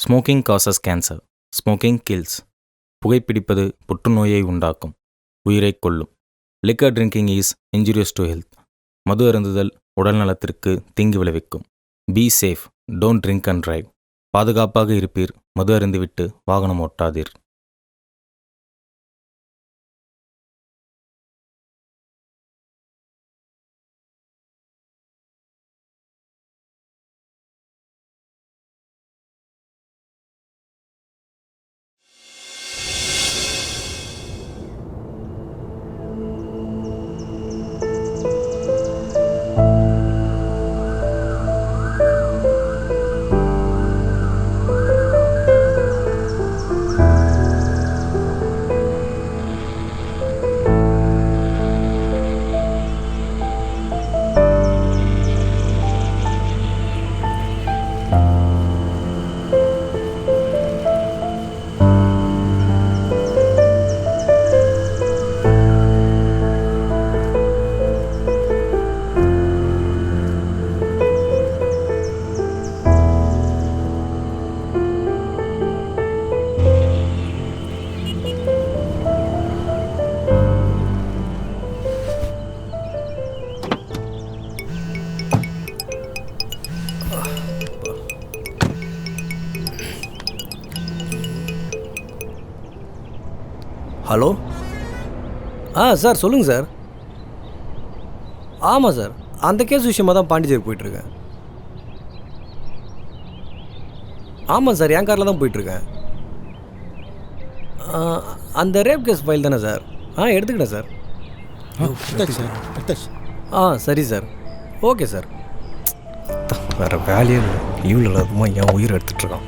Smoking causes cancer. Smoking kills. புகைப்பிடிப்பது புற்றுநோயை உண்டாக்கும், உயிரை கொல்லும். Liquor drinking is injurious to health. மது அருந்துதல் உடல் நலத்திற்கு தீங்கு விளைவிக்கும். Be safe, don't drink and drive. பாதுகாப்பாக இருப்பீர், மது அருந்திவிட்டு வாகனம் ஓட்டாதீர். ஹலோ. சார் சொல்லுங்கள் சார். ஆமாம் சார், அந்த கேஸ் விஷயமாக தான் பாண்டிச்சேரி போயிட்டுருக்கேன். ஆமாம் சார், என் காரில் தான் போயிட்டுருக்கேன். அந்த ரேப் கேஸ் ஃபைல் தானே சார்? எடுத்துக்கிட்டேன் சார். சரி சார், ஓகே சார். வேறு வேலையே இல்லை, லீவில் இல்லாதமா என் உயிரை எடுத்துகிட்ருக்கான்.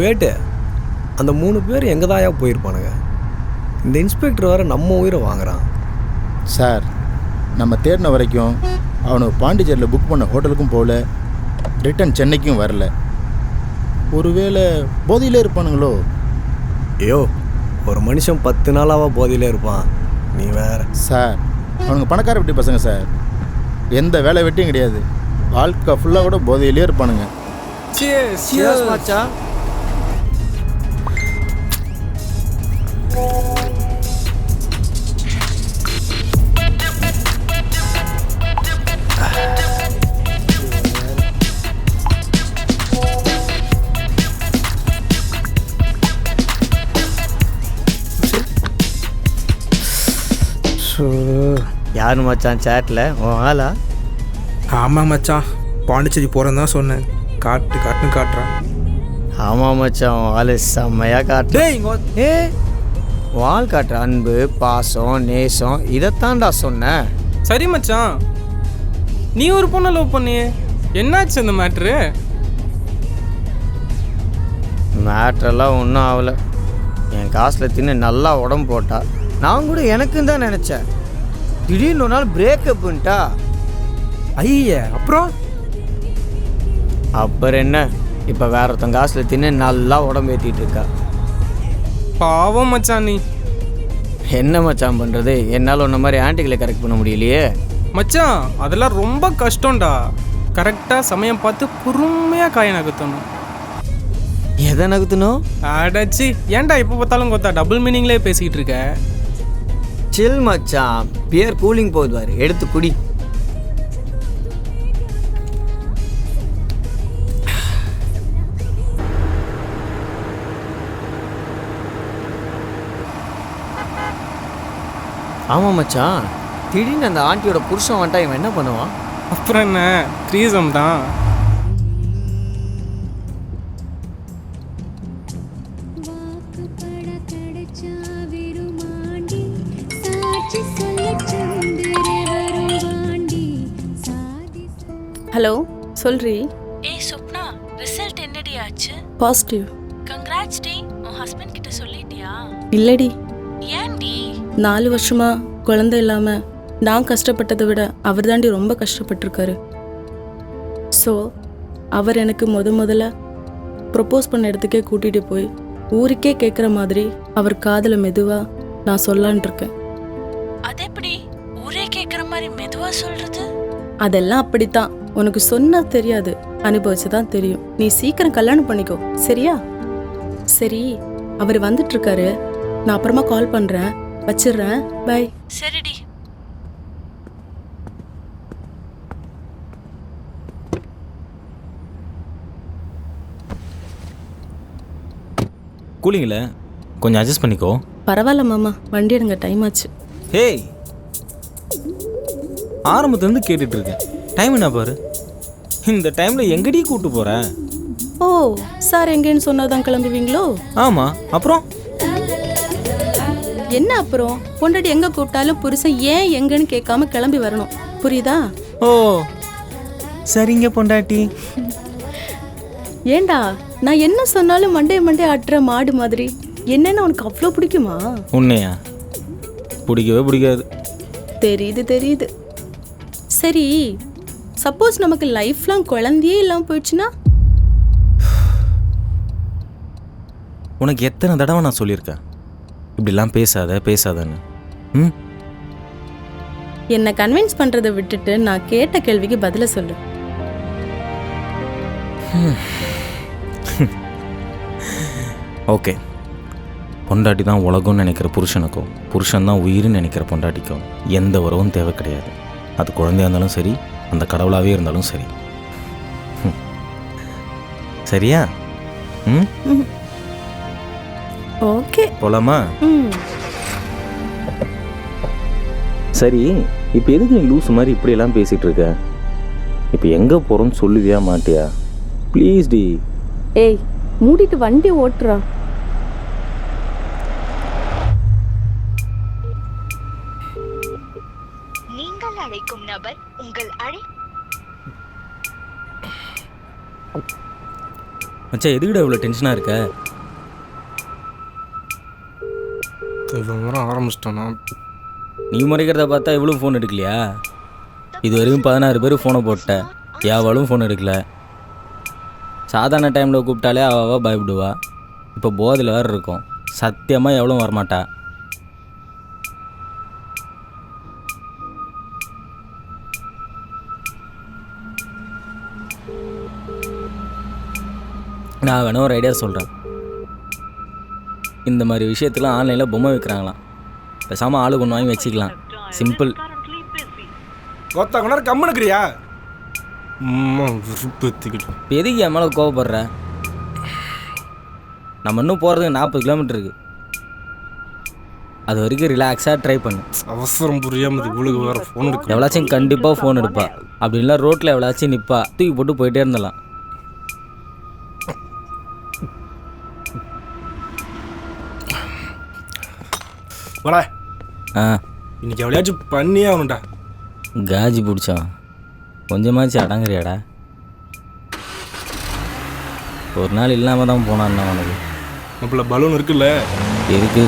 ஏட்டு, அந்த 3 பேர் எங்கே தாயா போயிருப்பானுங்க? இந்த இன்ஸ்பெக்டர் வேறு நம்ம உயிரை வாங்குறான். சார், நம்ம தேடின வரைக்கும் அவனுக்கு பாண்டிச்சேரியில் புக் பண்ண ஹோட்டலுக்கும் போகல, ரிட்டன் சென்னைக்கும் வரல. ஒருவேளை போதையிலே இருப்பானுங்களோ? ஒரு மனுஷன் 10 நாளாக போதையிலே இருப்பான், நீ வேற. சார், அவனுங்க பணக்கார வெட்டி பசங்க சார், எந்த வேலை வெட்டியும் கிடையாது, வாழ்க்கை ஃபுல்லாக கூட போதையிலே இருப்பானுங்க. யாரு மச்சான் சேட்டில் உன் ஆளா? ஆமாம் மச்சான், பாண்டிச்சேரி போகிறேன்னு தான் சொன்னேன். காட்டுன்னு காட்டுறான். ஆமாம் மச்சான், உன் ஆள் செம்மையாக காட்டு. ஆள் காட்டுற அன்பு, பாசம், நேசம், இதைத்தான்டா சொன்னேன். சரி மச்சான், நீ ஒரு பொண்ணை லவ் பண்ணியே, என்னாச்சு அந்த மேட்ரு? மேட்ரெல்லாம் ஒன்றும் ஆகலை. என் காசில் தின்னு நல்லா உடம்பு போட்டா. நான் கூட எனக்குன்னு தான் நினச்சேன். திடீர்னு ஒரு நாள் பிரேக்கப்புன்ட்டா. அப்புறம் என்ன, இப்போ வேற ஒருத்தன் காசில் தின்னு நல்லா உடம்பு ஏற்றிட்டு இருக்கா. பாவம் மச்சான் நீ. என்ன மச்சான் பண்ணுறது, என்னால் ஒன்றை மாதிரி ஆன்டிகளை கரெக்ட் பண்ண முடியலையே. மச்சான் அதெல்லாம் ரொம்ப கஷ்டம்டா. கரெக்டாக சமயம் பார்த்து பொறுமையாக காய நகர்த்தணும். எதை நகர்த்தணும்? அடாச்சி, ஏன்டா எப்போ பார்த்தாலும் கொத்தா டபுள் மீனிங்லேயே பேசிக்கிட்டு இருக்க? சில் மச்சான், பியர் கூலிங் போகுது, எடுத்து குடி. ஆமாம் மச்சான், திடீர்னு அந்த ஆண்டியோட புருஷன் வந்துட்டா இவன் என்ன பண்ணுவான்? அப்புறம் என்ன, த்ரீசம் தான். ஹலோ, சொல்றி. சொப்னா, ரிசல்ட் என்னடி ஆச்சு? பாசிட்டிவ். கங்க்ராட்ஸ் டி. உன் ஹஸ்பண்ட் கிட்ட சொல்லிட்டியா? இல்லடி. ஏன்டி? 4 வருஷமா குழந்தை இல்லாம நான் கஷ்டப்பட்டதை விட அவர் தாண்டி ரொம்ப கஷ்டப்பட்டிருக்காரு. ஸோ அவர் எனக்கு முதல்ல ப்ரொப்போஸ் பண்ண இடத்துக்கே கூட்டிகிட்டு போய் ஊருக்கே கேட்குற மாதிரி அவர் காதில் மெதுவாக நான் சொல்லான் இருக்கேன். அது எப்படி ஊரே கேட்குற கேக்குற மாதிரி மெதுவா சொல்றது? அதெல்லாம் அப்படித்தான். உனக்கு சொன்னா தெரியாது, அனுபவிச்சுதான் தெரியும். நீ சீக்கிரம் கல்யாணம் பண்ணிக்கோ, சரியா? சரி, அவர் வந்துட்டு இருக்காரு. நான் அப்புறமா கால் பண்றேன். வச்சிடுறேன். பை. சரிடி. கூலிங்கில் கொஞ்சம் அட்ஜஸ்ட் பண்ணிக்கோ. பரவாயில்ல மாமா, வண்டி எடுங்க, டைம் ஆச்சு. ஹேய், ஆரம்பத்துலேருந்து கேட்டுட்ருக்கேன். டைம் என்ன பாரு. இந்த டைமில் எங்கடி கூப்பிட்டு போகிற? ஓ, சார் எங்கேன்னு சொன்னாதான் கிளம்புவீங்களோ? ஆமாம், அப்புறம் என்ன அப்புறம்? பொண்டாட்டி எங்க கூப்பிட்டாலும் புருஷன் ஏன் எங்கன்னு கேட்காம கிளம்பி வரணும், புரியுதா? ஓ சரிங்க பொண்டாட்டி. ஏண்டா, நான் என்ன சொன்னாலும் மண்டே ஆட்டுற மாடு மாதிரி. என்னன்னு உனக்கு அவ்வளோ பிடிக்குமா? உன்னையா? பிடிக்கவே பிடிக்காது. தெரியுது. சரி, சப்போஸ் நமக்கு லைஃப் லாங் குழந்தையே இல்லாமல் போயிடுச்சுன்னா? உனக்கு எத்தனை தடவை நான் சொல்லியிருக்கேன் இப்படிலாம் பேசாதன்னு? ம், என்னை கன்வின்ஸ் பண்றதை விட்டுட்டு நான் கேட்ட கேள்விக்கு பதில சொல்லு. ஓகே. பொண்டாட்டி தான் உலகம்னு நினைக்கிற புருஷனுக்கும், புருஷன் தான் உயிர்னு நினைக்கிற பொண்டாட்டிக்கும் எந்த உறவும் தேவை கிடையாது. அது குழந்தையா இருந்தாலும் சரி, அந்த கடவுளாகவே இருந்தாலும் சரி. சரியா? ம், ஓகே, போலாமா? ம். சரி, இப்போ எதுக்கு நீ லூஸ் மாதிரி இப்படியெல்லாம் பேசிகிட்டு இருக்க? இப்போ எங்கே போகிறோன்னு சொல்லுவியா மாட்டியா? ப்ளீஸ் டி. ஏய், மூடிட்டு வண்டி ஓட்டுறா. நீங்கள் அழைக்கும் நபர் உங்கள் மச்சான், எதுக்குடா இவ்வளோ டென்ஷனாக இருக்க? இவ்வளோ நேரம் ஆரம்பிச்சிட்டோன்னா நீ முறைக்கிறத பார்த்தா இவ்வளோ ஃபோன் எடுக்கலையா? இது வரைக்கும் 16 பேர் ஃபோனை போட்டேன், யாவாலும் ஃபோன் எடுக்கல. சாதாரண டைமில் கூப்பிட்டாலே அவள் பயப்படுவா. இப்போ போதில் வேறு இருக்கும். சத்தியமாக எவ்வளோ வரமாட்டா. நான் வேணா ஒரு ஐடியா சொல்கிறேன். இந்த மாதிரி விஷயத்தில் ஆன்லைனில் பொம்மை வைக்கிறாங்களாம். பேசாமல் ஆளுக்கு ஒன்று வாங்கி வச்சுக்கலாம். சிம்பிள். ஒருத்த கொண்டாரு கம்முனுக்குறியா? விருப்பத்துக்கிட்டு இப்போ எதுக்கு என் மேலே கோவப்படுற? நம்ம இன்னும் போகிறதுக்கு 40 கிலோமீட்டர் இருக்குது. அது வரைக்கும் ரிலாக்ஸாக ட்ரை பண்ணு. அவசரம் புரியாமல் இவ்வளவு வேறு ஃபோன் எடுக்க. எவ்வளாச்சும் கண்டிப்பாக ஃபோன் எடுப்பா. அப்படி இல்லை ரோட்டில் எவ்வளாச்சும் நிற்பா, தூக்கி போட்டு போயிட்டே இருந்தலாம். வாடா, ஆ, இன்னைக்கு எவ்வளையாச்சும் பண்ணியே ஆகணும்டா. காஜி பிடிச்சோம். கொஞ்சமாச்சு அடங்குறியாடா? ஒரு நாள் இல்லாமல் தான் போனான்னா உனக்கு. நம்மள பலூன் இருக்குல்ல, இருக்கு.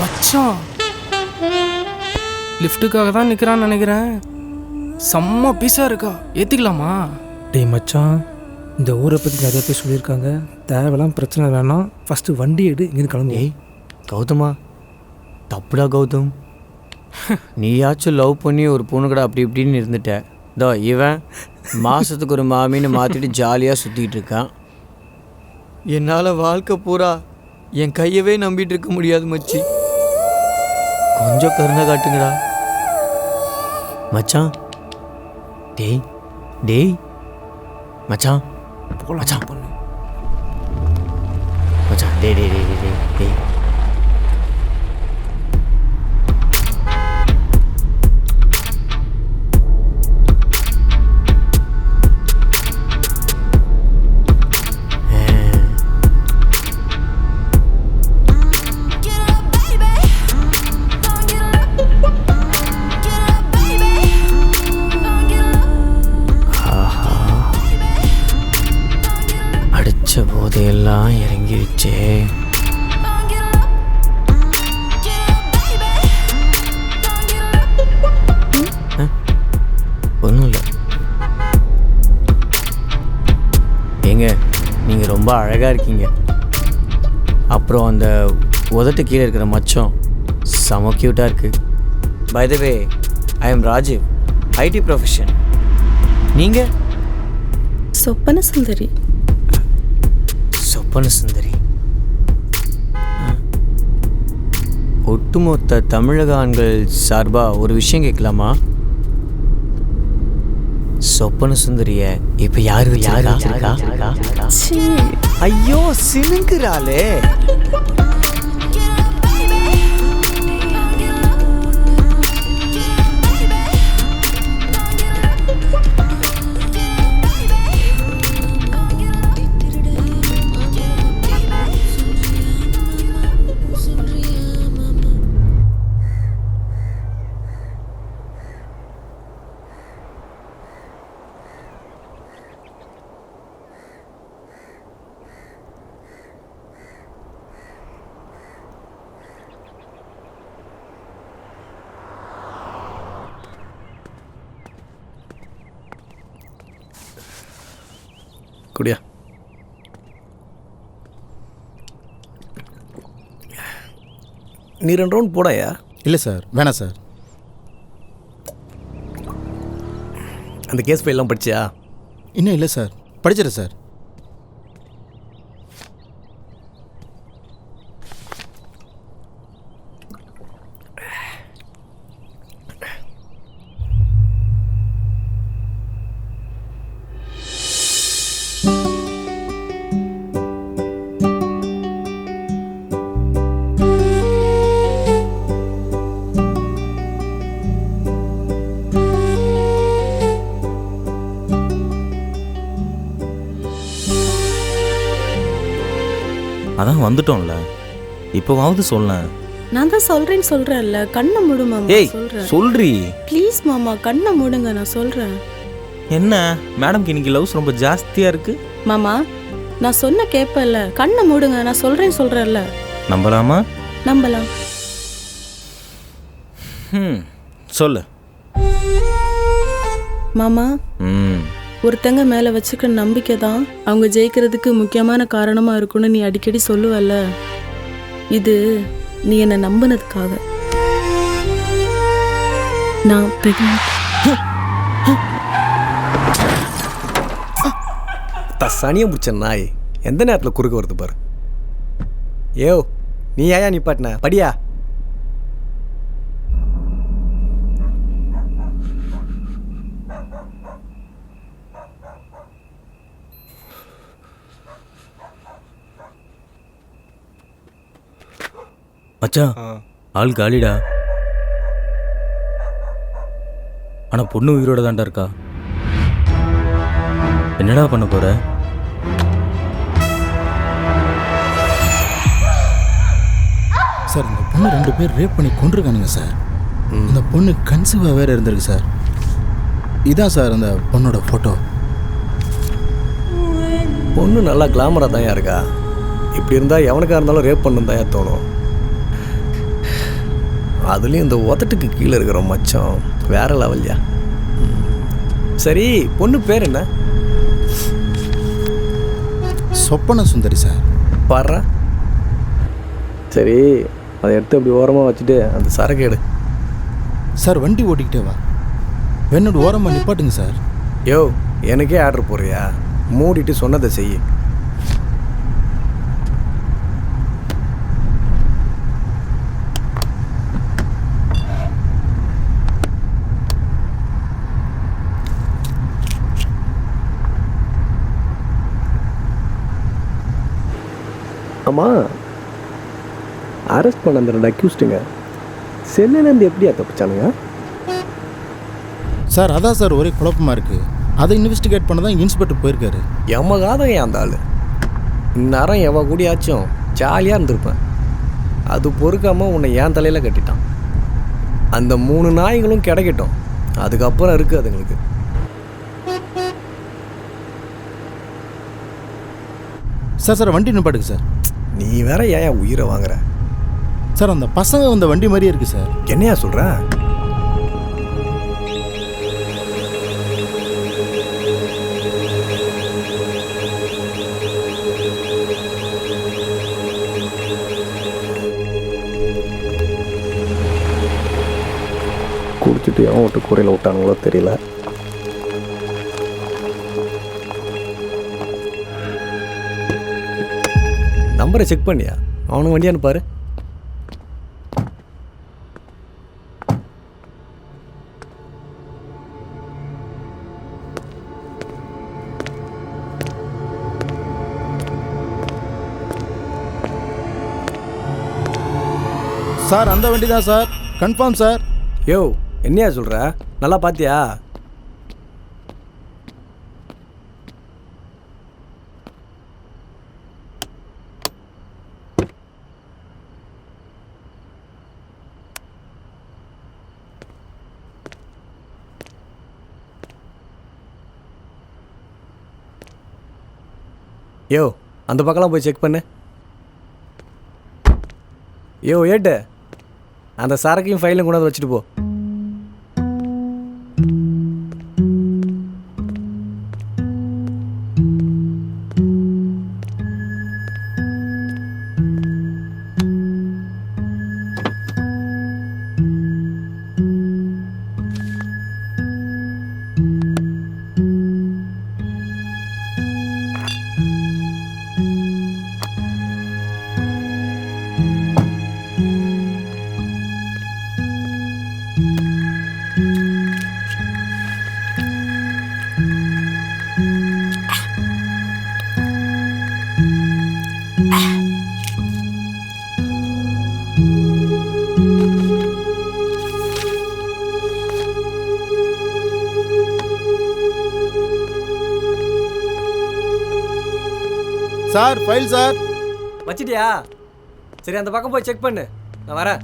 மச்சான் லிஃப்ட்டுக்காக தான் நிற்கிறான்னு நினைக்கிறேன். செம்ம பீஸாக இருக்கா, ஏற்றிக்கலாமா? டேய் மச்சான், இந்த ஊரை பற்றி நிறைய பேர் சொல்லியிருக்காங்க. தேவையெல்லாம் பிரச்சனை வேணாம், ஃபஸ்ட்டு வண்டி எடு, இங்கேருந்து கிளம்பி. ஏய் கௌதமா, தப்புடா கௌதம். நீயாச்சும் லவ் பண்ணி ஒரு பொண்ணு கூட அப்படி இப்படின்னு இருந்துட்ட. இதோ இவன் மாதத்துக்கு ஒரு மாமின்னு மாற்றிட்டு ஜாலியாக சுற்றிட்டு இருக்கான். என்னால் வாழ்க்கை பூரா என் கையவே நம்பிட்டு இருக்க முடியாது மச்சி. கொஞ்சம் கருணை காட்டுங்கடா மச்சான். டேய் மச்சான், மச்சான் பண்ணு மச்சான், டேய் எல்லாம் இறங்கிருச்சே. ஒன்றும் இல்லை. ஏங்க நீங்கள் ரொம்ப அழகாக இருக்கீங்க. அப்புறம் அந்த உதட்டு கீழே இருக்கிற மச்சம் செம க்யூட்டாக இருக்குது. By the way, I am Rajeev, IT profession. நீங்கள்? சொப்பன சுந்தரி. சொப்பன சுந்தரி. ஒட்டுமொத்த தமிழக ஆண்கள் சார்பாக ஒரு விஷயம் கேட்கலாமா? சொப்பன சுந்தரிய இப்ப யாரு வச்சிருக்கா? ஐயோ சினுங்குறாளே. குடியா. நீ 2 ரவுண்ட் போடாயா? இல்லை சார், வேணாம் சார். அந்த கேஸ் ஃபைல்லாம் படிச்சியா? இன்னும் இல்லை சார், படிச்சிடறேன் சார். அதான் வந்துட்டோம்ல, இப்போவாவது சொல்ல. நான் தான் சொல்றேன்னு சொல்றேன்ல, கண்ணை மூடு மாமா. ஏய் சொல்றேன் சொல்றி. ப்ளீஸ் மாமா, கண்ணை மூடுங்க, நான் சொல்றேன். என்ன மேடம்க்கு இன்னைக்கு லவ்ஸ் ரொம்ப ஜாஸ்தியா இருக்கு. மாமா நான் சொன்ன கேப்பல்ல, கண்ணை மூடுங்க, நான் சொல்றேன்னு சொல்றேன்ல. நம்பலாமா? நம்பலாம். சொல்லு மாமா, ஒருத்தங்க மேல வச்சுக்கிற நம்பிக்கை தான் அவங்க ஜெயிக்கிறதுக்கு முக்கியமான காரணமா இருக்கும்னு நீ அடிக்கடி சொல்லுவல்ல. இது நீ என்ன நம்பினதுக்காக. நான் பிரெக்னன்ட். சனியை முடிச்ச நாய் எந்த நேரத்தில் குறுக்க வருது பாரு. ஏவ் நீ ஏயா நிப்பாட்டின? படியா. மச்சான் ஆள் காலிடா. ஆனா பொண்ணு உயிரோட தாண்டா இருக்கா. என்னடா பண்ண போற? சார், இந்த பொண்ணு 2 பேர் ரேப் பண்ணி கொண்டிருக்கானுங்க சார். இந்த பொண்ணு கன்சீவாக வேறு இருந்திருக்கு சார். இதான் சார் அந்த பொண்ணோட ஃபோட்டோ. பொண்ணு நல்லா கிளாமராக தான் இருக்கா. இப்படி இருந்தால் எவனுக்காக இருந்தாலும் ரேப் பண்ணு தான் தோணும். அதுலேயும் இந்த உதட்டுக்கு கீழே இருக்கிற மச்சம் வேற லெவல்யா. சரி, பொண்ணு பேர் என்ன? சொப்பன சுந்தரி சார். பாடுறா. சரி, அதை எடுத்து அப்படி ஓரமாக வச்சுட்டு அந்த சரக்கு எடு. சார், வண்டி ஓட்டிக்கிட்டே வா. என்னோட ஓரமாக நிப்பாட்டுங்க சார். யோ, எனக்கே ஆர்டர் போடுறியா? மூடிட்டு சொன்னதை செய்ய. ஆமாம், அரெஸ்ட் பண்ண அந்த 2 அக்யூஸ்டுங்க சென்னையிலேருந்து எப்படியா தப்பிச்சானுங்க? சார், அதான் சார் ஒரே குழப்பமாக இருக்குது. அதை இன்வெஸ்டிகேட் பண்ண தான் இன்ஸ்பெக்டர் போயிருக்காரு. எமகாதம் ஏன் அந்த ஆள்? இந்நேரம் எவ கூடியாச்சும் ஜாலியாக இருந்திருப்பேன். அது பொறுக்காமல் உன்னை ஏன் தலையில் கட்டிட்டான். அந்த 3 நாய்களும் கிடைக்கட்டும், அதுக்கப்புறம் இருக்குது அதுங்களுக்கு. சார் வண்டி நிப்பாட்டுக்கு சார். நீ வேற ஏன் உயிரை வாங்குற? சார் அந்த பசங்க வந்த வண்டி மாதிரியே இருக்குது சார். என்னையா சொல்கிற? குடிச்சிட்டு எவன் விட்டு கூரையில் விட்டானுங்களோ தெரியல. நம்பரை செக் பண்ணியா? அவனுக்கு வண்டி அனுப்பாரு. சார் அந்த வண்டி தான் சார், கன்ஃபார்ம் சார். யோ என்னையா சொல்கிற? நல்லா பார்த்தியா? யோ அந்த பக்கம்லாம் போய் செக் பண்ணு. யோ ஏட்டு, அந்த சரக்கையும் ஃபைலும் கொண்டாந்து வச்சுட்டு போ. Sir file sir. வச்சிட்டியா? சரி அந்த பக்கம் போய் செக் பண்ணு, நான் வரேன்.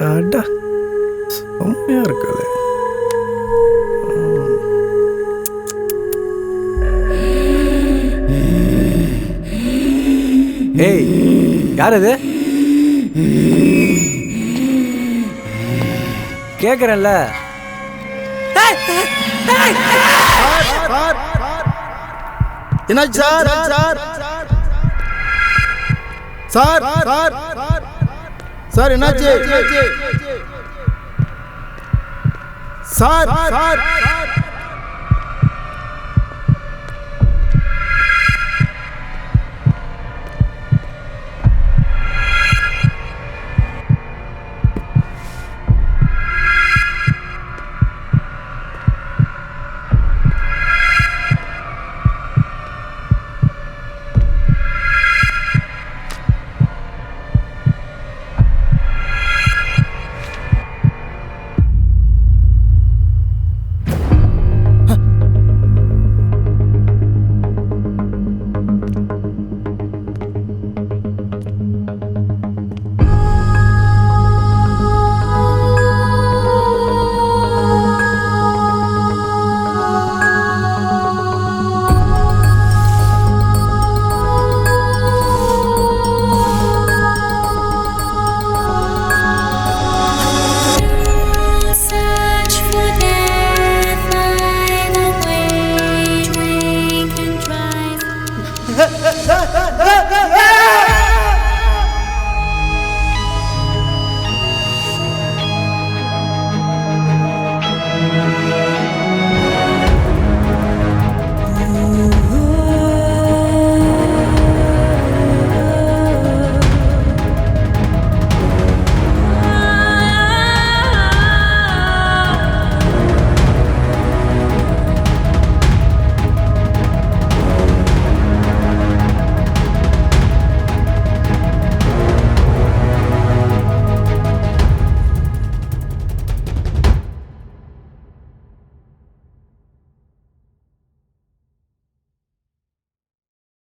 அடா செம்மையாக இருக்குது. ஏய் யார் அது? கேட்குறேன்ல. என்னாச்சு சார்? சார் சார் சார் என்னாச்சு? Sir sir